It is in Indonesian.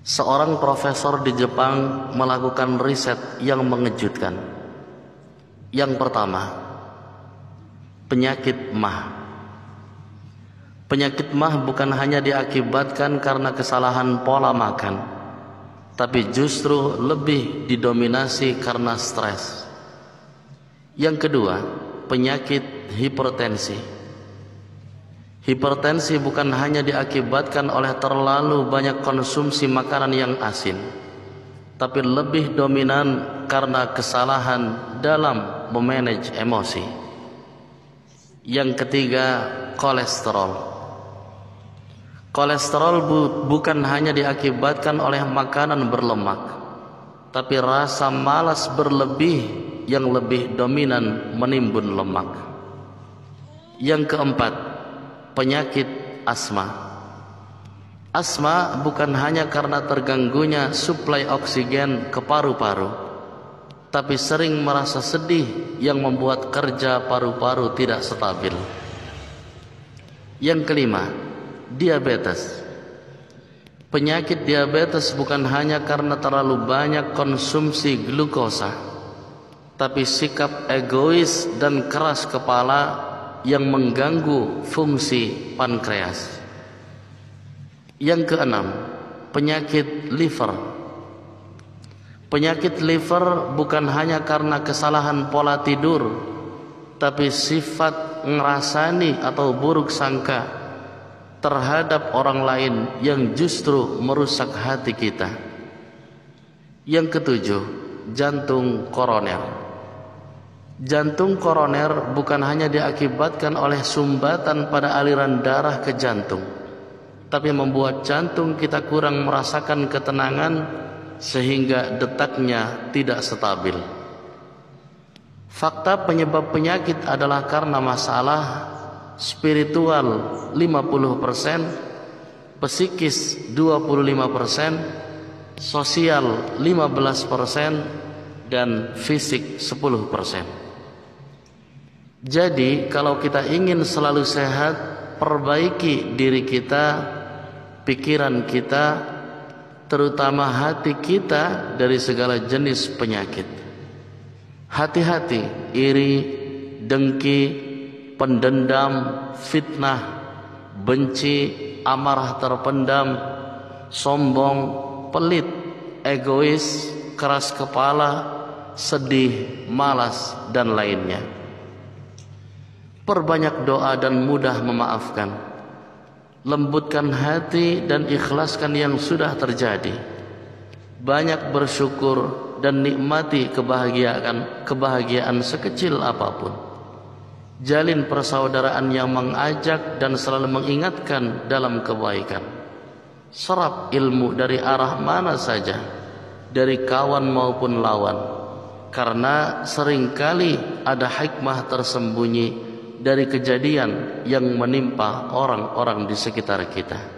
Seorang profesor di Jepang melakukan riset yang mengejutkan. Yang pertama, penyakit MAH. Penyakit MAH bukan hanya diakibatkan karena kesalahan pola makan, tapi justru lebih didominasi karena stres. Yang kedua, penyakit hipertensi. Hipertensi bukan hanya diakibatkan oleh terlalu banyak konsumsi makanan yang asin, tapi lebih dominan karena kesalahan dalam memanage emosi. Yang ketiga, kolesterol. Kolesterol bukan hanya diakibatkan oleh makanan berlemak, tapi rasa malas berlebih yang lebih dominan menimbun lemak. Yang keempat, penyakit asma. Asma bukan hanya karena terganggunya suplai oksigen ke paru-paru, tapi sering merasa sedih yang membuat kerja paru-paru tidak stabil. Yang kelima, diabetes. Penyakit diabetes bukan hanya karena terlalu banyak konsumsi glukosa, tapi sikap egois dan keras kepala yang mengganggu fungsi pankreas. Yang keenam, penyakit liver. Penyakit liver bukan hanya karena kesalahan pola tidur, tapi sifat ngerasani atau buruk sangka terhadap orang lain yang justru merusak hati kita. Yang ketujuh, jantung koroner. Jantung koroner bukan hanya diakibatkan oleh sumbatan pada aliran darah ke jantung, tapi membuat jantung kita kurang merasakan ketenangan sehingga detaknya tidak stabil. Fakta penyebab penyakit adalah karena masalah spiritual 50%, psikis 25%, sosial 15%, dan fisik 10%. Jadi kalau kita ingin selalu sehat, perbaiki diri kita, pikiran kita, terutama hati kita dari segala jenis penyakit. Hati-hati iri, dengki, pendendam, fitnah, benci, amarah terpendam, sombong, pelit, egois, keras kepala, sedih, malas, dan lainnya. Perbanyak doa dan mudah memaafkan. Lembutkan hati dan ikhlaskan yang sudah terjadi. Banyak bersyukur dan nikmati kebahagiaan sekecil apapun. Jalin persaudaraan yang mengajak dan selalu mengingatkan dalam kebaikan. Serap ilmu dari arah mana saja, dari kawan maupun lawan, karena seringkali ada hikmah tersembunyi dari kejadian yang menimpa orang-orang di sekitar kita.